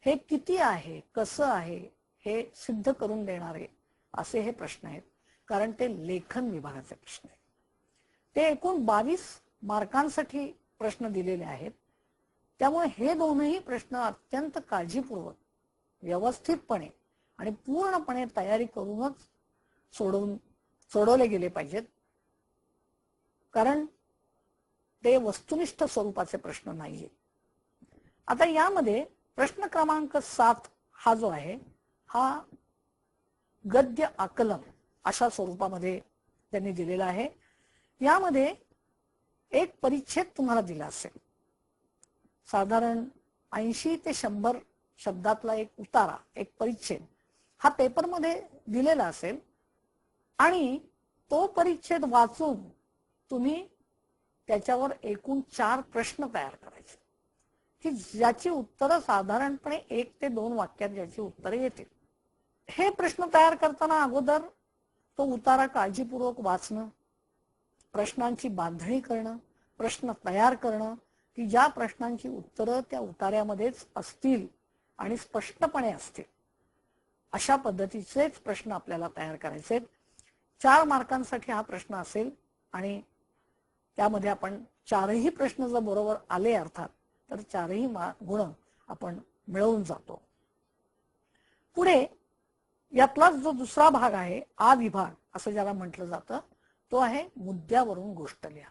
हे किती आहे, कसं आहे हे सिद्ध करून देणारे असे हे प्रश्न आहेत. कारण ते लेखन विभागाचे प्रश्न आहेत. ते एकूण 22 मार्कांसाठी प्रश्न दिलेले आहेत. त्यामुळे हे दोनही प्रश्न अत्यंत काळजीपूर्वक, व्यवस्थितपणे आणि पूर्णपणे तयारी करूनच सोडवले गेले पाहिजेत. कारण ते वस्तुनिष्ठ स्वरूपाचे प्रश्न नाहीये. आता यामध्ये प्रश्न क्रमांक 7 हा जो आहे हा गद्य आकलन अशा स्वरूपामध्ये त्यांनी दिलेला आहे. यामध्ये एक परिच्छेद तुम्हाला दिला असेल, साधारण 80 ते 100 शब्दातला एक उतारा, एक परिच्छेद हा पेपरमध्ये दिलेला असेल आणि तो परिच्छेद वाचून तुम्ही त्याच्यावर एकूण 4 प्रश्न तयार करायचे की ज्याची उत्तरं साधारणपणे 1 ते 2 वाक्यात ज्याची उत्तरे येतील. हे प्रश्न तयार करताना अगोदर तो उतारा काळजीपूर्वक वाचणं, प्रश्नांची बांधणी करणं, प्रश्न तयार करणं की ज्या प्रश्नांची उत्तरं त्या उतार्यामध्येच असतील आणि स्पष्टपणे असतील अशा पद्धतीचेच प्रश्न आपल्याला तयार करायचे. 4 मार्कांसाठी हा प्रश्न असेल आणि त्यामध्ये आपण 4ही प्रश्न जर बरोबर आले अर्थात तर 4ही गुण आपण मिळवून जातो. पुढे यातलाच जो दुसरा भाग आहे, आ विभाग असं ज्याला म्हटलं जातं, तो आहे मुद्द्यावरून गोष्ट लिहा.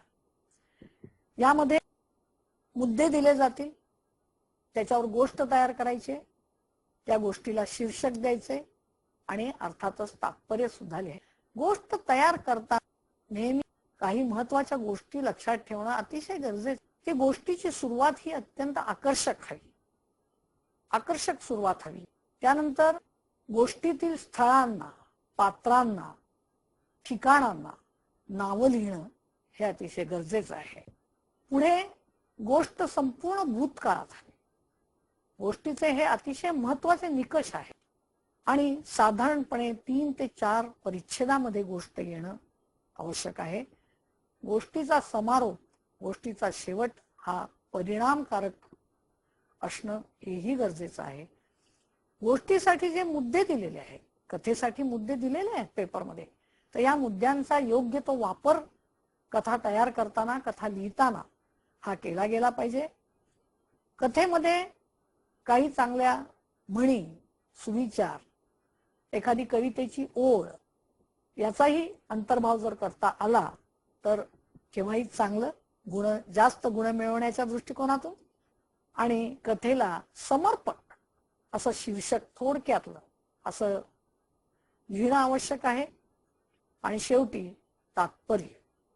यामध्ये मुद्दे दिले जातील, त्याच्यावर गोष्ट तयार करायचे, त्या गोष्टीला शीर्षक द्यायचे आणि अर्थातच तात्पर्य सुद्धा लिहायचे. गोष्ट तयार करताना नेहमी काही महत्वाच्या गोष्टी लक्षात ठेवणं अतिशय गरजेचं की गोष्टीची सुरुवात ही अत्यंत आकर्षक हवी, आकर्षक सुरुवात हवी. त्यानंतर गोष्टीतील स्थळांना, पात्रांना, ठिकाणांना नावं लिहिणं हे अतिशय गरजेचं आहे. पुढे गोष्ट संपूर्ण भूतकाळात हवी. गोष्टीचे हे अतिशय महत्वाचे निकष आहे आणि साधारणपणे 3 ते 4 परिच्छेदामध्ये गोष्ट येणं आवश्यक आहे. गोष्टीचा समारोप, गोष्टीचा शेवट हा परिणामकारक असणं हेही गरजेचं आहे. गोष्टीसाठी जे मुद्दे दिलेले आहेत, कथेसाठी मुद्दे दिलेले आहेत पेपरमध्ये, तर या मुद्द्यांचा योग्य तो वापर कथा तयार करताना, कथा लिहिताना हा केला गेला पाहिजे. कथेमध्ये काही चांगल्या म्हणी, सुविचार, एखादी कवितेची ओळ याचाही अंतर्भाव जर करता आला तर केव्हाही चांगलं, जास्त गुण मिळवण्याच्या दृष्टिकोनातून. आणि कथेला समर्पक असं शीर्षक थोडक्यातलं असं लिहिणं आवश्यक आहे. आणि शेवटी तात्पर्य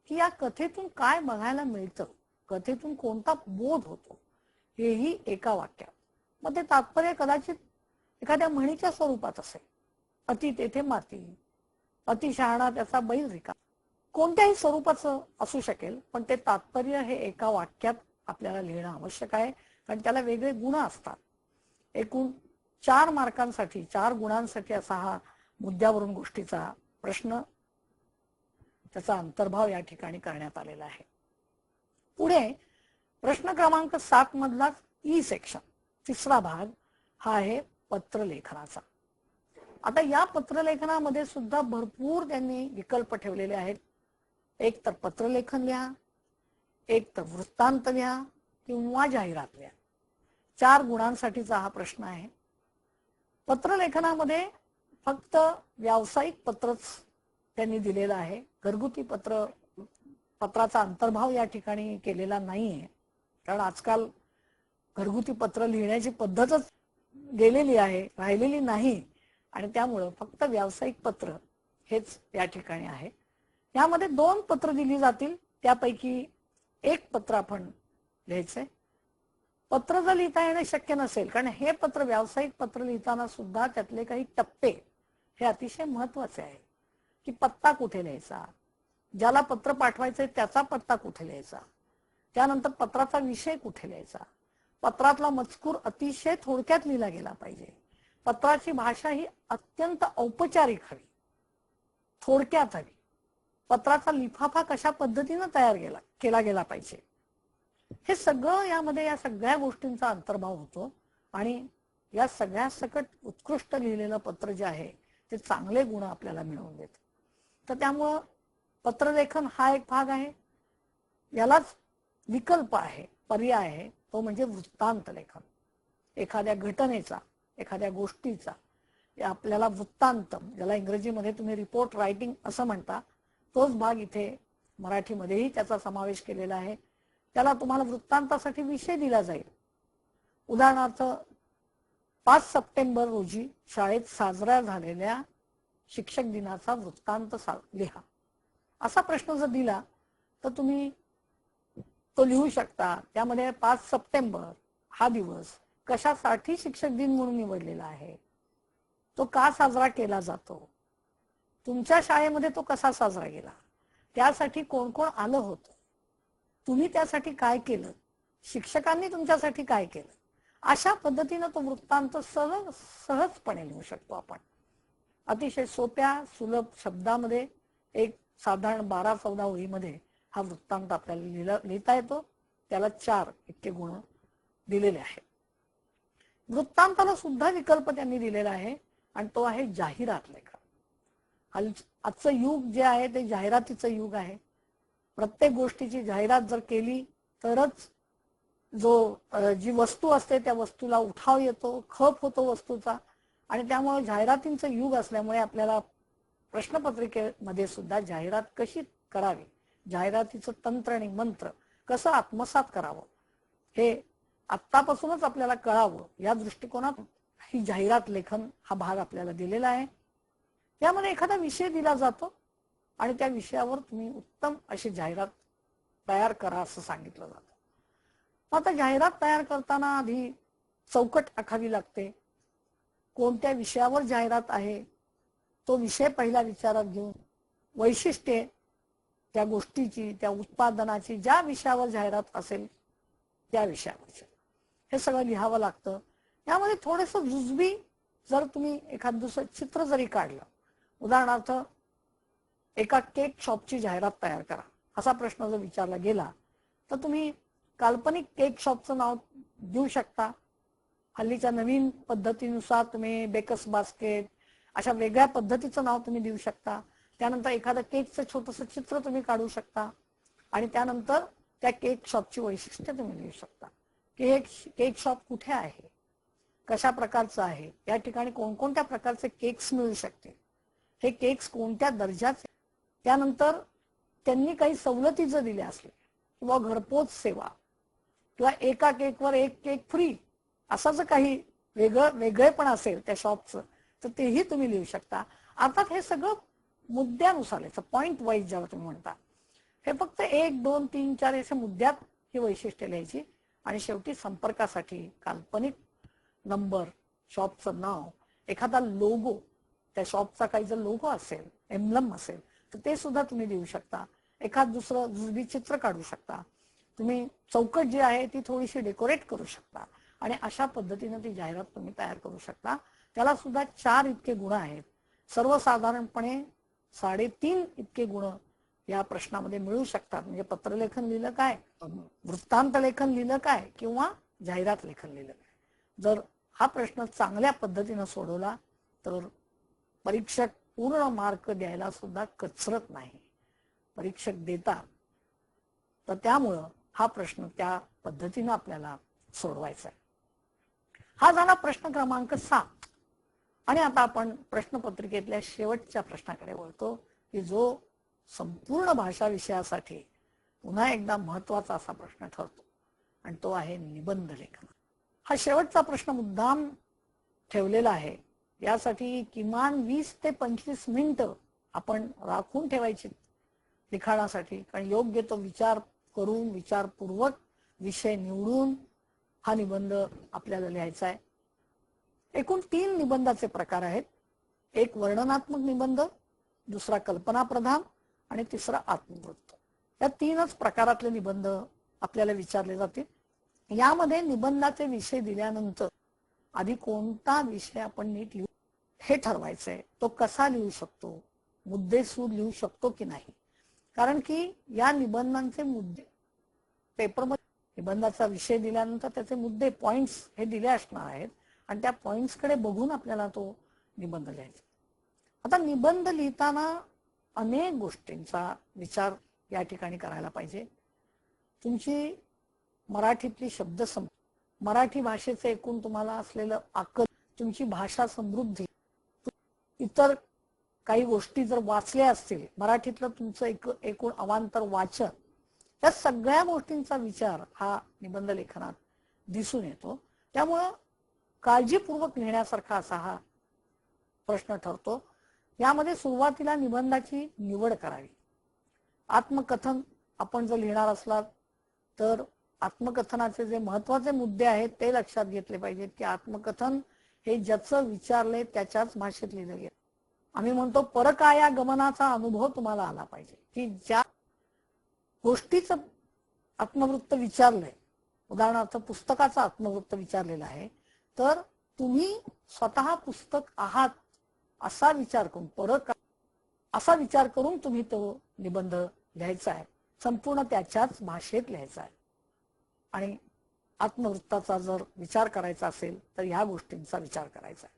की या कथेतून काय बघायला मिळतं, कथेतून कोणता बोध होतो हेही एका वाक्यात. मग ते तात्पर्य कदाचित एखाद्या म्हणीच्या स्वरूपात असेल, अति तेथे माती, अति शहाणा त्याचा बैल रिकामा, कोणत्याही स्वरूपाचं असू शकेल, पण ते तात्पर्य हे एका वाक्यात आपल्याला लिहिणं आवश्यक आहे. कारण त्याला वेगळे गुण असतात. एकूण 4 मार्कांसाठी, 4 गुणांसाठी असा हा मुद्द्यावरून गोष्टीचा प्रश्न, त्याचा अंतर्भाव या ठिकाणी करण्यात आलेला आहे. पुढे प्रश्न क्रमांक 7 मधला ई सेक्शन, तिसरा भाग हा आहे पत्रलेखनाचा. आता या पत्रलेखनामध्ये सुद्धा भरपूर त्यांनी विकल्प ठेवलेले आहेत. एक तर पत्रलेखन लिहा, एक तर वृत्तांत लिहा किंवा जाहिरात लिहा. 4 गुणांसाठीचा हा प्रश्न आहे. पत्रलेखनामध्ये फक्त व्यावसायिक पत्रच त्यांनी दिलेलं आहे. घरगुती पत्राचा अंतर्भाव या ठिकाणी केलेला नाहीये. कारण आजकाल घरगुती पत्र लिहिण्याची पद्धतच गेलेली आहे, राहिलेली नाही. आणि त्यामुळं फक्त व्यावसायिक पत्र हेच या ठिकाणी आहे. यामध्ये 2 पत्र दिली जातील, त्यापैकी एक पत्र आपण लिहायचंय. पत्र जर लिहिता येणं शक्य नसेल, कारण हे पत्र, व्यावसायिक पत्र लिहिताना सुद्धा त्यातले काही टप्पे हे अतिशय महत्वाचे आहे की पत्ता कुठे लिहायचा, ज्याला पत्र पाठवायचंय त्याचा पत्ता कुठे लिहायचा, त्यानंतर पत्राचा विषय कुठे लिहायचा, पत्रातला मजकूर अतिशय थोडक्यात लिहिला गेला पाहिजे, पत्राची भाषा ही अत्यंत औपचारिक हवी, थोडक्यात हवी, पत्राचा लिफाफा कशा पद्धतीने तयार केला गेला पाहिजे, हे सगळं यामध्ये या सगळ्या गोष्टींचा अंतर्भाव होतो. आणि या सगळ्या सकट उत्कृष्ट लिहिलेलं पत्र जे आहे ते चांगले गुण आपल्याला मिळवून देते. तर त्यामुळं पत्रलेखन हा एक भाग आहे. यालाच विकल्प आहे, पर्याय आहे, तो म्हणजे वृत्तांत लेखन. एखाद्या घटनेचा, एखाद्या गोष्टीचा आपल्याला वृत्तांत, ज्याला इंग्रजीमध्ये तुम्ही रिपोर्ट रायटिंग असं म्हणता, तोच भाग इथे मराठीमध्येही त्याचा समावेश केलेला आहे. त्याला तुम्हाला वृत्तांतासाठी विषय दिला जाईल. उदाहरणार्थ 5 सप्टेंबर रोजी शाळेत साजरा झालेल्या शिक्षक दिनाचा वृत्तांत लिहा, असा प्रश्न जर दिला तर तुम्ही तो लिहू शकता. त्यामध्ये 5 सप्टेंबर हा दिवस कशासाठी शिक्षक दिन म्हणून निवडलेला आहे, तो का साजरा केला जातो, तुमच्या शाळेमध्ये तो कसा साजरा केला, त्यासाठी कोण कोण आलं होतं, तुम्ही त्यासाठी काय केलं, शिक्षकांनी तुमच्यासाठी काय केलं, अशा पद्धतीनं तो वृत्तांत सहजपणे लिहू शकतो आपण. अतिशय सोप्या सुलभ शब्दामध्ये एक साधारण 12-14 ओळीमध्ये हा वृत्तांत आपल्याला लिहिता येतो. त्याला 4 इतके गुण दिलेले आहेत. वृत्तांताला सुद्धा विकल्प त्यांनी दिलेला आहे आणि तो आहे जाहिरात लेखन. आजचं युग जे आहे ते जाहिरातीचं युग आहे. प्रत्येक गोष्टीची जाहिरात जर केली तरच जी वस्तू असते त्या वस्तूला उठाव येतो, खप होतो वस्तूचा. आणि त्यामुळे जाहिरातींचं युग असल्यामुळे आपल्याला प्रश्नपत्रिकेमध्ये सुद्धा जाहिरात कशी करावी, जाहिरातीचं तंत्र आणि मंत्र कसं आत्मसात करावं, हे आत्तापासूनच आपल्याला कळावं या दृष्टिकोनात ही जाहिरात लेखन हा भाग आपल्याला दिलेला आहे. यामध्ये एखादा विषय दिला जातो आणि त्या विषयावर तुम्ही उत्तम अशी जाहिरात तयार करा असं सांगितलं जातं. आता जाहिरात तयार करताना आधी चौकट आखावी लागते. कोणत्या विषयावर जाहिरात आहे तो विषय पहिला विचारात घेऊन वैशिष्ट्ये त्या गोष्टीची, त्या उत्पादनाची, ज्या विषयावर जाहिरात असेल त्या विषयावर हे सगळं लिहावं लागतं. यामध्ये थोडंसं जुजबी जर तुम्ही एखाद दुसरं चित्र जरी काढलं, उदाहरणार्थ एका केक शॉपची जाहिरात तयार करा असा प्रश्न जर विचारला गेला तर तुम्ही काल्पनिक केक शॉपचं नाव देऊ शकता. हल्लीच्या नवीन पद्धतीनुसार तुम्ही बेकर्स बास्केट अशा वेगळ्या पद्धतीचं नाव तुम्ही देऊ शकता. त्यानंतर एखादं केकचं छोटंसं चित्र तुम्ही काढू शकता आणि त्यानंतर त्या केक शॉपची वैशिष्ट्ये तुम्ही लिहू शकता की हे केक शॉप कुठे आहे, कशा प्रकारचं आहे, या ठिकाणी कोणकोणत्या प्रकारचे केक्स मिळू शकतील, हे केक्स कोणत्या दर्जाचे, त्यानंतर त्यांनी काही सवलती जर दिल्या असल्या किंवा घरपोच सेवा किंवा एका केकवर एक केक फ्री असं जर काही वेगळेपण असेल त्या शॉपचं तर तेही तुम्ही लिहू शकता. अर्थात हे सगळं मुद्द्यानुसार याचं पॉइंट वाईज जेव्हा तुम्ही म्हणता हे फक्त 1, 2, 3, 4 अशा मुद्द्यात ही वैशिष्ट्ये लिहायची आणि शेवटी संपर्कासाठी काल्पनिक नंबर, शॉपचं नाव, एखादा लोगो, त्या शॉपचा काही जर लोगो असेल, एम्ब्लम असेल तर ते सुद्धा तुम्ही देऊ शकता. एखाद दुसरं जुजबी चित्र काढू शकता. तुम्ही चौकट जी आहे ती थोडीशी डेकोरेट करू शकता आणि अशा पद्धतीने ती जाहिरात तुम्ही तयार करू शकता. त्याला सुद्धा 4 इतके गुण आहेत. सर्वसाधारणपणे 3.5 इतके गुण या प्रश्नामध्ये मिळू शकतात. म्हणजे पत्रलेखन लिहिलं काय, वृत्तांत लेखन लिहिलं काय किंवा जाहिरात लेखन लिहिलं काय. जर हा प्रश्न चांगल्या पद्धतीने सोडवला तर परीक्षक पूर्ण मार्क द्यायला सुद्धा कचरत नाही. परीक्षक देतात तर त्यामुळं हा प्रश्न त्या पद्धतीने आपल्याला सोडवायचा आहे. हा झाला प्रश्न क्रमांक 7. आणि आता आपण प्रश्नपत्रिकेतल्या शेवटच्या प्रश्नाकडे वळतो की जो संपूर्ण भाषा विषयासाठी पुन्हा एकदा महत्वाचा असा प्रश्न ठरतो आणि तो आहे निबंध लेखन. हा शेवटचा प्रश्न मुद्दाम ठेवलेला आहे यासाठी किमान 20 ते 25 मिनिटं आपण राखून ठेवायची लिखाणासाठी. कारण योग्य तो विचार करून, विचारपूर्वक विषय निवडून हा निबंध आपल्याला लिहायचा आहे. एकूण 3 निबंधाचे प्रकार आहेत. एक वर्णनात्मक निबंध, दुसरा कल्पनाप्रधान आणि तिसरा आत्मवृत्त. या 3च प्रकारातले निबंध आपल्याला विचारले जातील. यामध्ये निबंधाचे विषय दिल्यानंतर आधी कोणता विषय आपण नीट लिहू हे ठरवायचंय. तो कसा लिहू शकतो, मुद्देसूद लिहू शकतो की नाही. कारण की या निबंधांचे मुद्दे पेपरमध्ये निबंधाचा विषय दिल्यानंतर त्याचे मुद्दे, पॉइंट्स हे दिले असणार आहेत आणि त्या पॉइंट्स कडे बघून आपल्याला तो निबंध लिहायचा. आता निबंध लिहिताना अनेक गोष्टींचा विचार या ठिकाणी करायला पाहिजे. तुमची मराठीतली मराठी भाषेचे एकूण तुम्हाला असलेलं आकलन, तुमची भाषा समृद्धी, इतर काही गोष्टी जर वाचल्या असतील, मराठीतलं तुमचं एकूण अवांतर वाचन, या सगळ्या गोष्टींचा विचार हा निबंध लेखनात दिसून येतो. त्यामुळं काळजीपूर्वक लिहिण्यासारखा असा हा प्रश्न ठरतो. यामध्ये सुरुवातीला निबंधाची निवड करावी. आत्मकथन आपण जर लिहिणार असलात तर आत्मकथनाचे जे महत्वाचे मुद्दे आहेत ते लक्षात घेतले पाहिजेत, की आत्मकथन हे ज्याचं विचारले त्याच्याच भाषेत लिहिलं गेलं. आम्ही म्हणतो परकाया गमनाचा अनुभव तुम्हाला आला पाहिजे, की ज्या गोष्टीचं आत्मवृत्त विचारलंय, उदाहरणार्थ पुस्तकाचं आत्मवृत्त विचारलेलं आहे, तर तुम्ही स्वतः पुस्तक आहात असा विचार करून असा विचार करून तुम्ही तो निबंध लिहायचा आहे. संपूर्ण त्याच्याच भाषेत लिहायचा आहे. आणि आत्मवृत्ताचा जर विचार करायचा असेल तर ह्या गोष्टींचा विचार करायचा आहे.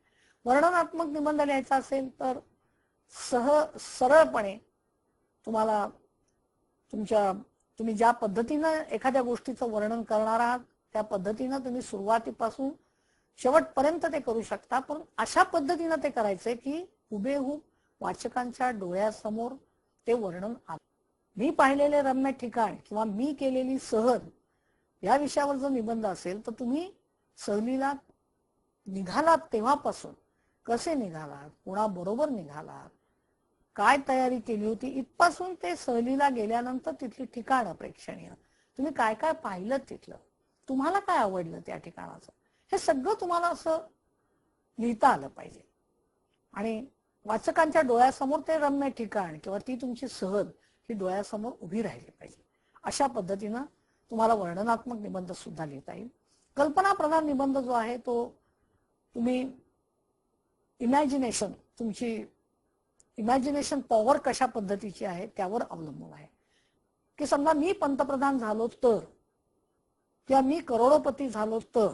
वर्णनात्मक निबंध लिहायचा असेल तर सरळपणे तुम्हाला तुम्ही ज्या पद्धतीनं एखाद्या गोष्टीचं वर्णन करणार आहात त्या पद्धतीनं तुम्ही सुरुवातीपासून शेवटपर्यंत ते करू शकता. पण अशा पद्धतीनं ते करायचंय की हुबेहूब वाचकांच्या डोळ्यासमोर ते वर्णन आलं. मी पाहिलेले रम्य ठिकाण किंवा मी केलेली सहल या विषयावर जर निबंध असेल तर तुम्ही सहलीला निघालात तेव्हापासून कसे निघालात, कोणाबरोबर निघालात, काय तयारी केली होती, इथपासून ते सहलीला गेल्यानंतर तिथली ठिकाणं प्रेक्षणीय, तुम्ही काय काय पाहिलं तिथलं, तुम्हाला काय आवडलं त्या ठिकाणाचं, हे सगळं तुम्हाला असं लिहिता आलं पाहिजे. आणि वाचकांच्या डोळ्यासमोर ते रम्य ठिकाण किंवा ती तुमची सहल ही डोळ्यासमोर उभी राहिली पाहिजे. अशा पद्धतीनं तुम्हाला वर्णनात्मक निबंध सुद्धा लिहिता येईल. कल्पनाप्रधान निबंध जो आहे तो तुम्ही तुमची इमॅजिनेशन पॉवर कशा पद्धतीची आहे त्यावर अवलंबून आहे. की समजा मी पंतप्रधान झालो तर किंवा मी करोडोपती झालो तर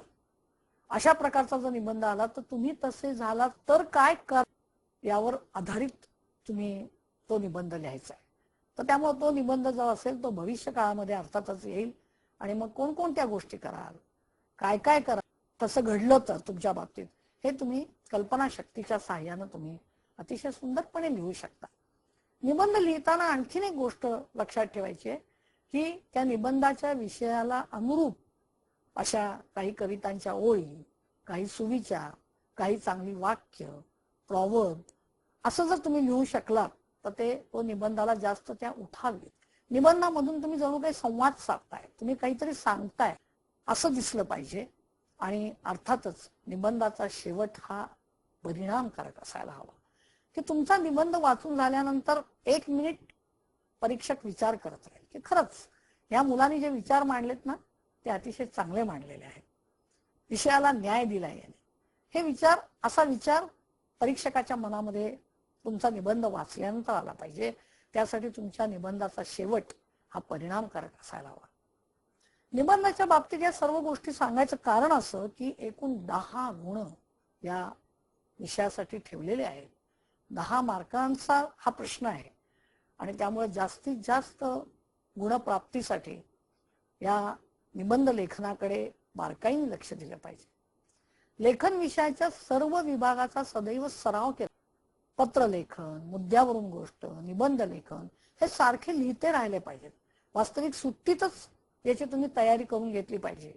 अशा प्रकारचा जर निबंध आला तर तुम्ही तसे झाला तर काय कर यावर आधारित तुम्ही तो निबंध लिहायचा आहे. तर त्यामुळे तो निबंध जो असेल तो भविष्य काळामध्ये अर्थातच येईल. आणि मग कोणकोणत्या गोष्टी कराल, काय काय कराल, तसं घडलं तर तुमच्या बाबतीत हे तुम्ही कल्पनाशक्तीच्या साहाय्यानं तुम्ही अतिशय सुंदरपणे लिहू शकता. निबंध लिहिताना आणखीन एक गोष्ट लक्षात ठेवायची आहे की त्या निबंधाच्या विषयाला अनुरूप अशा काही कवितांच्या ओळी, काही सुविचार, काही चांगली वाक्य, प्रॉवर्ब असं जर तुम्ही लिहू शकलात तर तो निबंधाला जास्त त्या उठावेल. निबंधामधून तुम्ही जणू काही संवाद साधताय, तुम्ही काहीतरी सांगताय असं दिसलं पाहिजे. आणि अर्थातच निबंधाचा शेवट हा परिणामकारक असायला हवा. की तुमचा निबंध वाचून झाल्यानंतर 1 मिनिट परीक्षक विचार करत राहील की खरंच या मुलाने जे विचार मांडलेत ना ते अतिशय चांगले मांडलेले आहेत, विषयाला न्याय दिलाय याने. असा विचार परीक्षकाच्या मनामध्ये तुमचा निबंध वाचल्यानंतर आला पाहिजे. त्यासाठी तुमच्या निबंधाचा शेवट हा परिणामकारक असायला हवा. निबंधाच्या बाबतीत या सर्व गोष्टी सांगायचं कारण असं की एकूण 10 गुण या विषयासाठी ठेवलेले आहेत. 10 मार्कांचा हा प्रश्न आहे आणि त्यामुळे जास्तीत जास्त गुणप्राप्तीसाठी या निबंध लेखनाकडे बारकाईने लक्ष दिलं पाहिजे. लेखन विषयाच्या सर्व विभागाचा सदैव सराव केला. पत्रलेखन, मुद्द्यावरून गोष्ट, निबंध लेखन हे सारखे लिहिते राहिले पाहिजेत. वास्तविक सुट्टीतच याची तुम्ही तयारी करून घेतली पाहिजे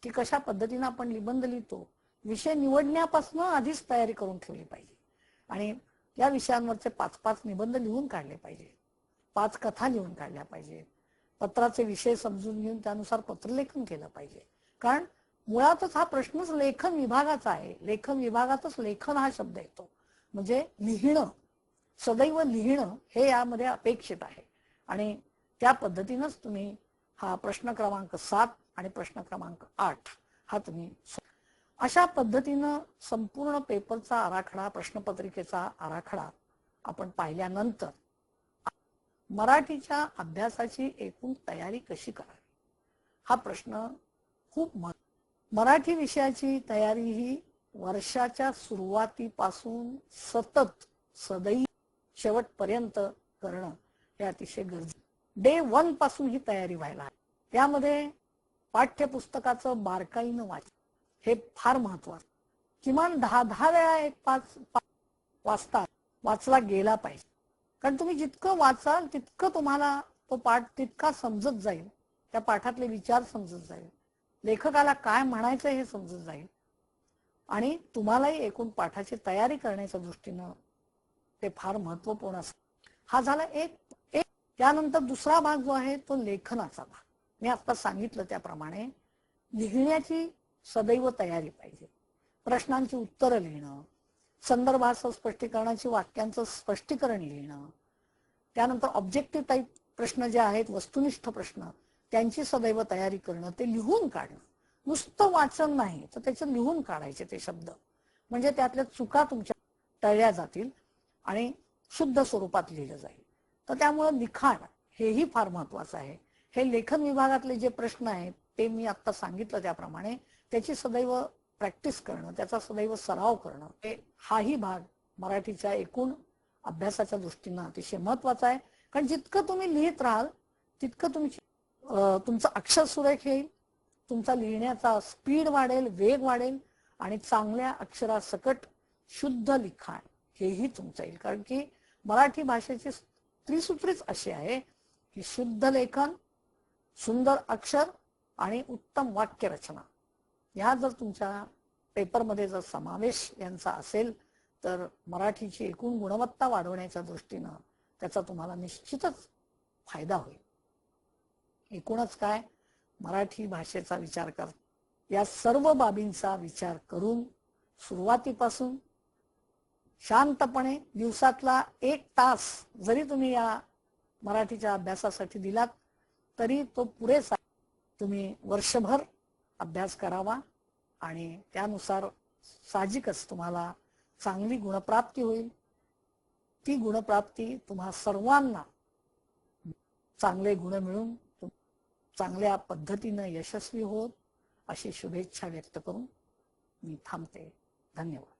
की कशा पद्धतीने आपण निबंध लिहितो. विषय निवडण्यापासून आधीच तयारी करून ठेवली पाहिजे आणि या विषयांवरचे 5-5 निबंध लिहून काढले पाहिजे, 5 कथा लिहून काढल्या पाहिजे, पत्राचे विषय समजून घेऊन त्यानुसार पत्रलेखन केलं पाहिजे. कारण मुळातच हा प्रश्नच लेखन विभागाचा आहे. लेखन विभागातच लेखन हा शब्द येतो. म्हणजे लिहिणं, सदैव लिहिणं हे यामध्ये अपेक्षित आहे. आणि त्या पद्धतीनंच तुम्ही हा प्रश्न क्रमांक 7 आणि प्रश्न क्रमांक 8 हा तुम्ही अशा पद्धतीनं संपूर्ण पेपरचा आराखडा, प्रश्नपत्रिकेचा आराखडा आपण पाहिल्यानंतर मराठीच्या अभ्यासाची एकूण तयारी कशी करावी हा प्रश्न खूप मराठी विषयाची तयारी ही वर्षाच्या सुरुवातीपासून सतत सदैव शेवटपर्यंत करणं हे अतिशय गरजेचं. डे 1 पासून ही तयारी व्हायला हवी. त्यामध्ये पाठ्यपुस्तकाचं बारकाईनं वाचन हे फार महत्वाचं. किमान 10 वेळा एक 5 वाचता वाचला गेला पाहिजे. कारण तुम्ही जितकं वाचाल तितकं तुम्हाला तो पाठ तितका समजत जाईल, त्या पाठातले विचार समजत जाईल, लेखकाला काय म्हणायचं हे समजत जाईल आणि तुम्हालाही एकूण पाठाची तयारी करण्याच्या दृष्टीनं ते फार महत्वपूर्ण असतं. हा झाला एक एक त्यानंतर दुसरा भाग जो आहे तो लेखनाचा भाग. मी आता सांगितलं त्याप्रमाणे लिहिण्याची सदैव तयारी पाहिजे. प्रश्नांची उत्तरं लिहिणं, संदर्भाचं स्पष्टीकरणाची वाक्यांचं स्पष्टीकरण लिहिणं, त्यानंतर ऑब्जेक्टिव्ह टाईप प्रश्न जे आहेत, वस्तुनिष्ठ प्रश्न, त्यांची सदैव तयारी करणं, ते लिहून काढणं. नुसतं वाचन नाही तर त्याचं लिहून काढायचे ते शब्द, म्हणजे त्यातल्या चुका तुमच्या टळल्या जातील आणि शुद्ध स्वरूपात लिहिलं जाईल. तर त्यामुळं लिखाण हेही फार महत्वाचं आहे. हे लेखन विभागातले जे प्रश्न आहेत ते मी आता सांगितलं त्याप्रमाणे त्याची सदैव प्रॅक्टिस करणं, त्याचा सदैव सराव करणं, हाही भाग मराठीच्या एकूण अभ्यासाच्या दृष्टीनं अतिशय महत्वाचा आहे. कारण जितकं तुम्ही लिहित राहाल तितकं तुमचं अक्षर सुरेख येईल, तुमचा लिहिण्याचा स्पीड वाढेल, वेग वाढेल आणि चांगल्या अक्षरासकट शुद्ध लिखाण हेही तुमचं येईल. कारण की मराठी भाषेची त्रिसूत्रीच अशी आहे की शुद्ध लेखन, सुंदर अक्षर आणि उत्तम वाक्यरचना. ह्या जर तुमच्या पेपरमध्ये जर समावेश यांचा असेल तर मराठीची एकूण गुणवत्ता वाढवण्याच्या दृष्टीनं त्याचा तुम्हाला निश्चितच फायदा होईल. एकूणच काय, मराठी भाषेचा विचार कर, या सर्व बाबींचा विचार करून सुरुवातीपासून शांतपणे दिवसातला 1 तास जरी तुम्ही या मराठीच्या अभ्यासासाठी दिलात तरी तो पुरेसा. तुम्ही वर्षभर अभ्यास करावा आणि त्यानुसार साहजिकच तुम्हाला चांगली गुणप्राप्ती होईल. ती गुणप्राप्ती तुम्हा सर्वांना चांगले गुण मिळून चांगल्या पद्धतीनं यशस्वी होत अशी शुभेच्छा व्यक्त करून मी थांबते. धन्यवाद.